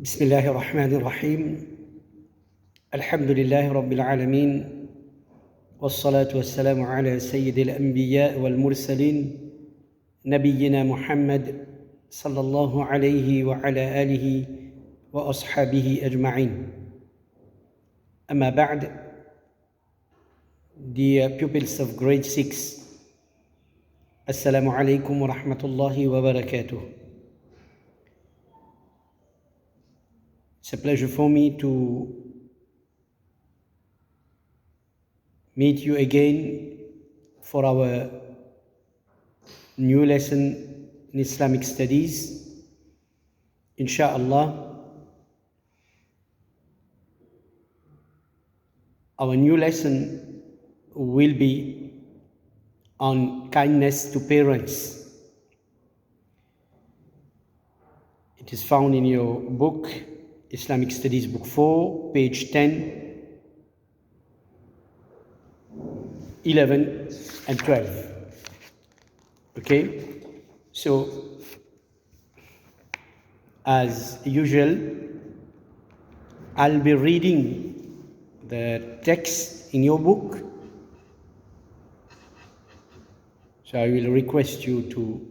بسم الله الرحمن الرحيم الحمد لله رب العالمين والصلاة والسلام على سيد الأنبياء والمرسلين نبينا محمد صلى الله عليه وعلى آله وأصحابه أجمعين. أما بعد, dear pupils of grade 6, Assalamu alaikum wa rahmatullahi wa barakatuh. It's a pleasure for me to meet you again for our new lesson in Islamic studies. Insha'Allah, our new lesson will be on kindness to parents. It is found in your book, Islamic Studies Book 4, page 10, 11, and 12. Okay? So, as usual, I'll be reading the text in your book. So I will request you to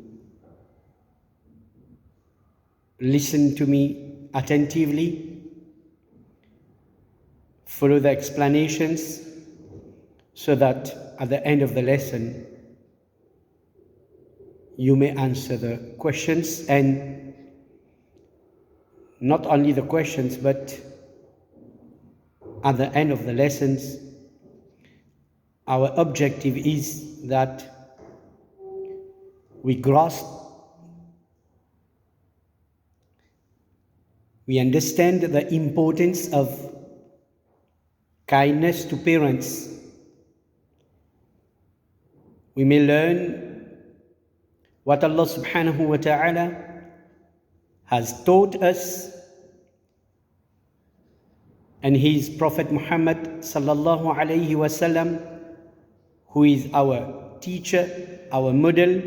listen to me attentively, follow the explanations, so that at the end of the lesson you may answer the questions, and not only the questions, but at the end of the lessons our objective is that we grasp, we understand the importance of kindness to parents. We may learn what Allah subhanahu wa ta'ala has taught us, and His Prophet Muhammad sallallahu alayhi wa sallam, who is our teacher, our model,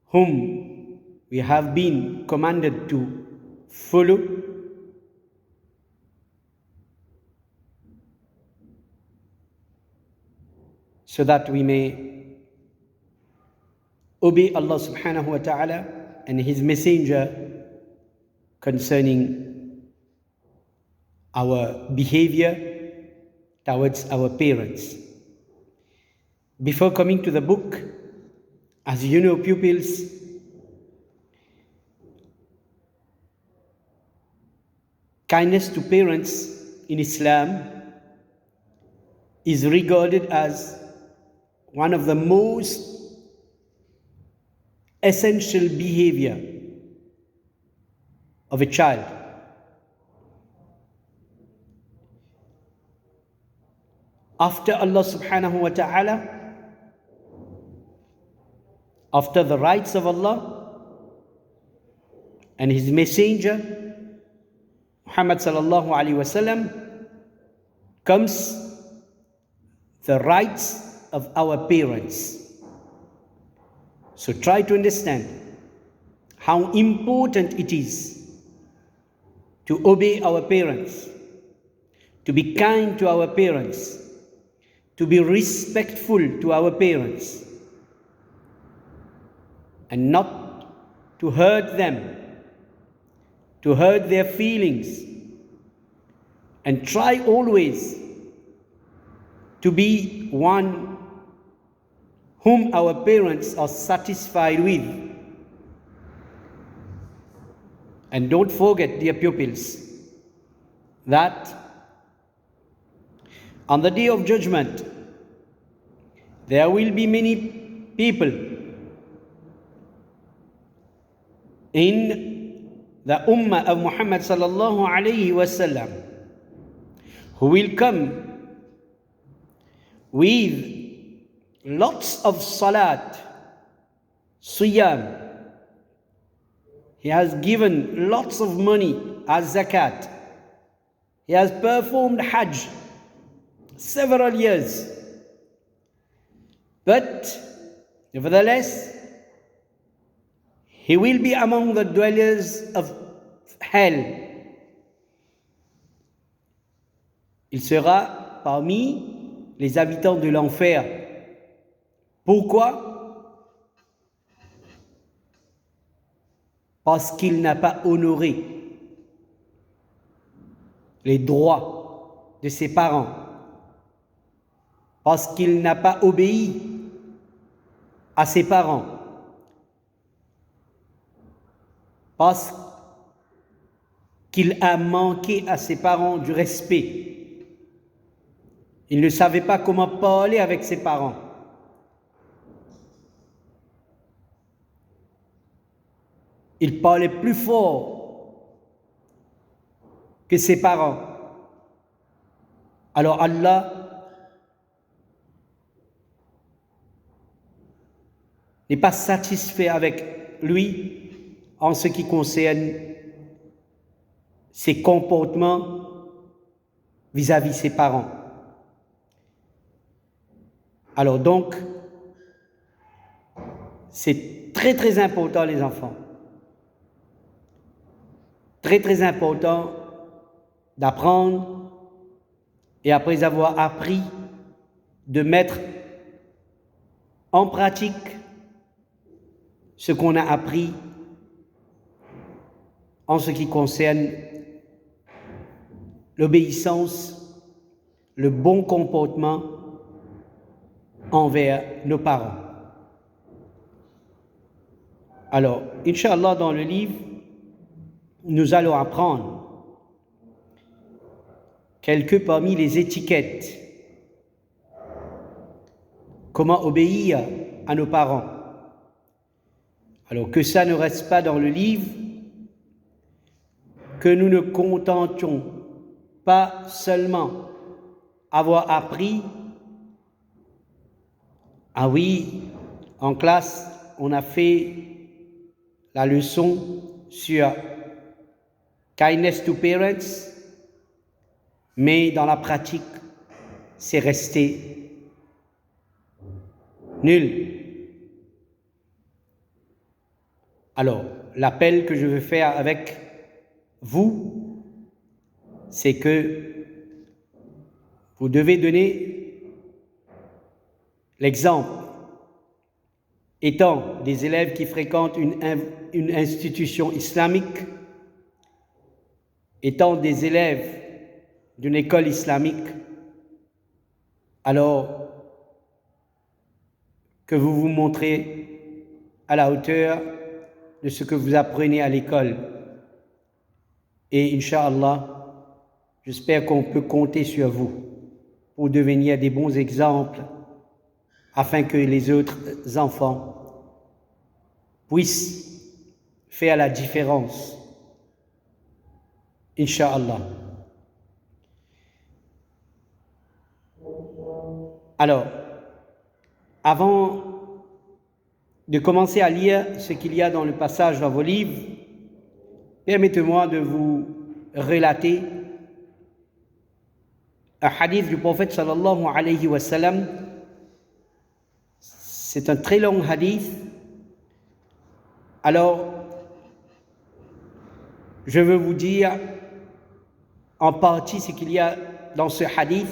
whom we have been commanded to follow, so that we may obey Allah subhanahu wa ta'ala and His messenger concerning our behavior towards our parents. Before coming to the book, as you know, pupils, kindness to parents in Islam is regarded as one of the most essential behavior of a child. After Allah subhanahu wa ta'ala, after the rights of Allah and His messenger Muhammad sallallahu alaihi wasallam, comes the rights of our parents. So try to understand how important it is to obey our parents, to be kind to our parents, to be respectful to our parents, and not to hurt them, to hurt their feelings, and try always to be one whom our parents are satisfied with. And don't forget, dear pupils, that on the Day of Judgment there will be many people in the Ummah of Muhammad sallallahu alayhi wasallam who will come with lots of salat, siyam. He has given lots of money as zakat. He has performed hajj several years. But nevertheless, he will be among the dwellers of hell. il sera parmi les habitants de l'enfer. Pourquoi? Parce qu'il n'a pas honoré les droits de ses parents, parce qu'il n'a pas obéi à ses parents, parce qu'il a manqué à ses parents du respect. Il ne savait pas comment parler avec ses parents. Il parlait plus fort que ses parents. Alors Allah n'est pas satisfait avec lui en ce qui concerne ses comportements vis-à-vis de ses parents. Alors donc, c'est très très important les enfants. Très très important d'apprendre et après avoir appris de mettre en pratique ce qu'on a appris en ce qui concerne l'obéissance, le bon comportement envers nos parents. Alors, Inch'Allah, dans le livre, nous allons apprendre quelques parmi les étiquettes. Comment obéir à nos parents. Alors que ça ne reste pas dans le livre, que nous ne contentions pas seulement avoir appris, ah oui, en classe, on a fait la leçon sur kindness to parents, mais dans la pratique, c'est resté nul. Alors, l'appel que je veux faire avec vous, c'est que vous devez donner l'exemple. Étant des élèves qui fréquentent une institution islamique, étant des élèves d'une école islamique, alors que vous vous montrez à la hauteur de ce que vous apprenez à l'école. Et Inch'Allah, j'espère qu'on peut compter sur vous pour devenir des bons exemples afin que les autres enfants puissent faire la différence. Inch'Allah. Alors, avant de commencer à lire ce qu'il y a dans le passage dans vos livres, permettez-moi de vous relater un hadith du prophète sallallahu alayhi wa sallam. C'est un très long hadith. Alors, je veux vous dire en partie ce qu'il y a dans ce hadith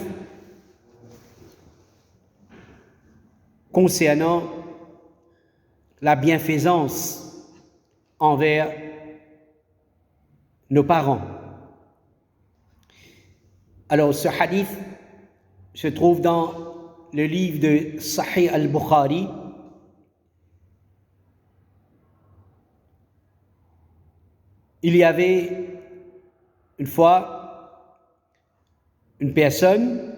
concernant la bienfaisance envers nos parents. Alors, ce hadith se trouve dans le livre de Sahih al-Bukhari. Il y avait une fois une personne,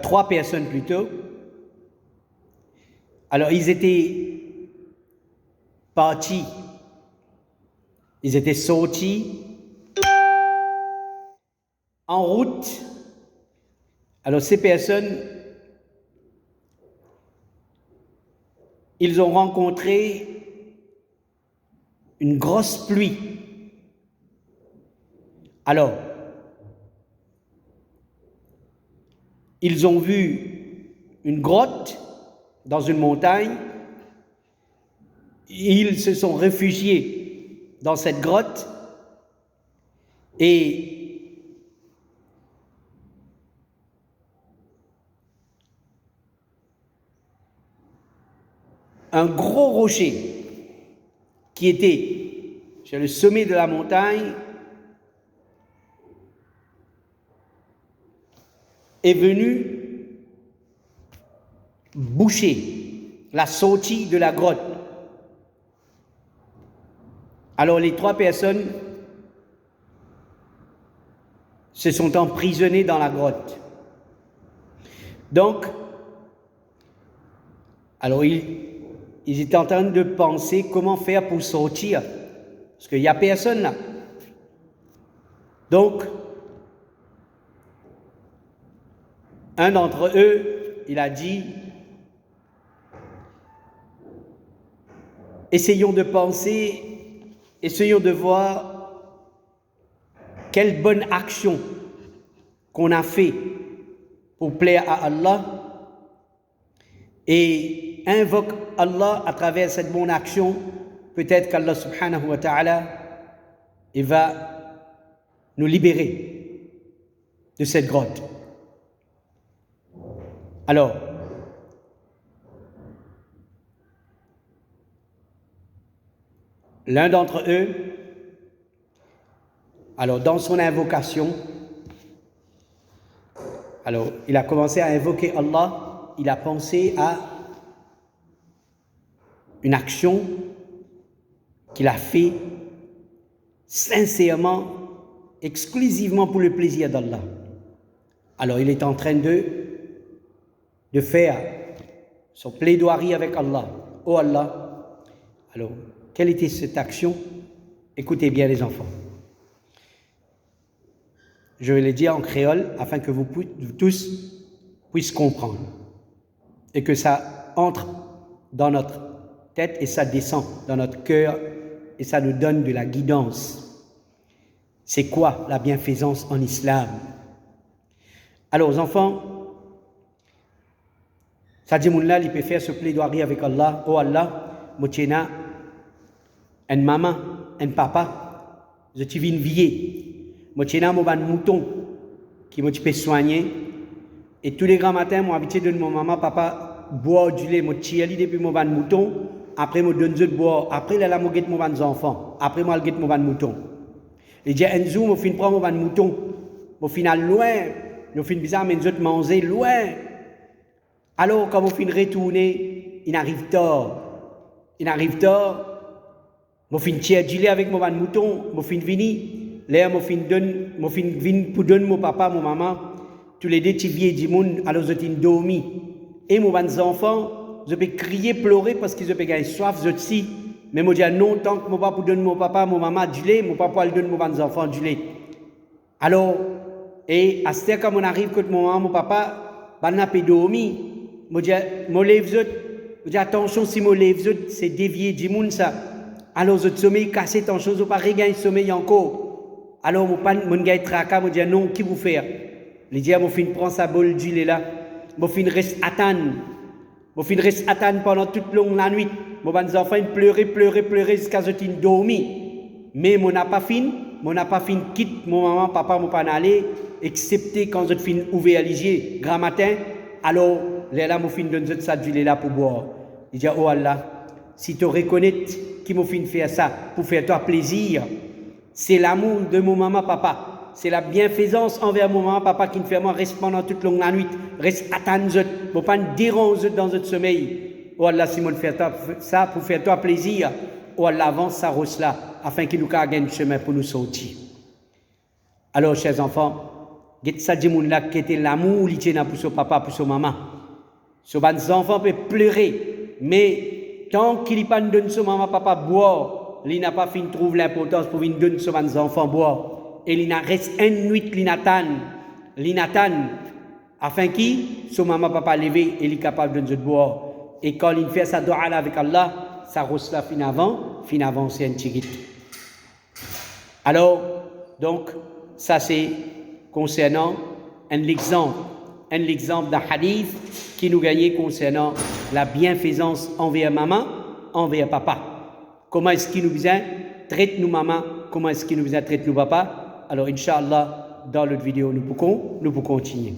trois personnes plutôt. Alors, ils étaient partis, ils étaient sortis en route. Alors, ces personnes, ils ont rencontré une grosse pluie. Alors, ils ont vu une grotte dans une montagne. Ils se sont réfugiés dans cette grotte et un gros rocher qui était sur le sommet de la montagne est venu boucher la sortie de la grotte. Alors les 3 personnes se sont emprisonnées dans la grotte. Donc, alors ils étaient en train de penser comment faire pour sortir, parce qu'il n'y a personne là. Donc, un d'entre eux, il a dit, essayons de penser, essayons de voir quelle bonne action qu'on a fait pour plaire à Allah et invoque Allah à travers cette bonne action. Peut-être qu'Allah subhanahu wa ta'ala, il va nous libérer de cette grotte. Alors, l'un d'entre eux, alors dans son invocation, alors il a commencé à invoquer Allah, il a pensé à une action qu'il a fait sincèrement, exclusivement pour le plaisir d'Allah. Alors il est en train de faire son plaidoirie avec Allah. Oh Allah, alors quelle était cette action? Écoutez bien les enfants. Je vais le dire en créole afin que vous tous puissiez comprendre et que ça entre dans notre tête et ça descend dans notre cœur et ça nous donne de la guidance. C'est quoi la bienfaisance en islam? Alors aux enfants, ça dit là, il peut faire ce plaidoirie avec Allah. Oh Allah, motiena, un maman, un papa, je te viens vier. Motiena, mon ban mouton, qui m'a peut soigner. Et tous les grands matins, moi habitué de mon maman, papa, boire du lait, moi tirer depuis mon ban mouton. Après, moi donne de boire. Après, là, moi guette mon ban enfants. Après, moi, je guette mon ban mouton. Et dit, un jour, moi fin prendre mon ban mouton. Moi final loin, moi fin bizarre, mais nous autres manger loin. Alors, quand vous finissez retourner, il arrive tard. Il arrive tard. Je finis tirer du lait avec mon mouton. Je finis venir. Là, je finis venir pour donner mon papa, mon maman. Tous les deux, tu viens du monde, alors je suis dormi. Et mon enfants, je peux crier, pleurer parce qu'ils ont gagné soif, je suis. Mais je dis non, tant que mon papa donne mon papa, mon maman du lait, mon papa donne mon enfants du lait. Alors, et à ce quand on arrive, quand mon maman, mon papa, n'a pas dormi. Je dis attention, si je lève, c'est dévié du monde ça. Alors, je sommeil cassé, attention, je ne pas regagner le sommeil encore. Alors, mon gars tracas, je dis non, qui vous fait? Il dit, je prends sa bol d'huile là, je reste attendre. Je reste attendre pendant toute la nuit. Mon enfants pleurer jusqu'à ce qu'ils dormi. Mais mon n'a pas fini, quitte mon maman, papa, mon pas aller, excepté quand je finis ouvert les yeux, grand matin. Alors, là, mon fin donne ça d'huile là pour boire. Il dit, oh Allah, si tu reconnais qui m'a fait faire ça pour faire toi plaisir, c'est l'amour de mon maman, papa. C'est la bienfaisance envers mon maman, papa qui me fait moi rester pendant toute la nuit, reste attendre, ne pas déranger dans notre sommeil. Oh Allah, si moi fait ça pour faire toi plaisir, oh Allah, avance ça rose là, afin qu'il nous gagne un chemin pour nous sortir. Alors, chers enfants, ça dit là qui était l'amour qu'il tient pour son papa, pour son maman. Son enfant peut pleurer, mais tant qu'il n'a pas donné son maman, papa boire, il n'a pas fini de trouver l'importance pour venir donner son enfant boire. Et il reste une nuit, l'inatan, afin qu'il, son maman, papa levé, il est capable de boire. Et quand il fait sa doua avec Allah, ça reste là fin avant, c'est un tigit. Alors, donc, ça c'est concernant un exemple d'un hadith qui nous gagnait concernant la bienfaisance envers maman, envers papa. Comment est-ce qu'il nous vient traite nous maman, comment est-ce qu'il nous vient traite nous papa. Alors, Inch'Allah, dans l'autre vidéo, nous pouvons continuer.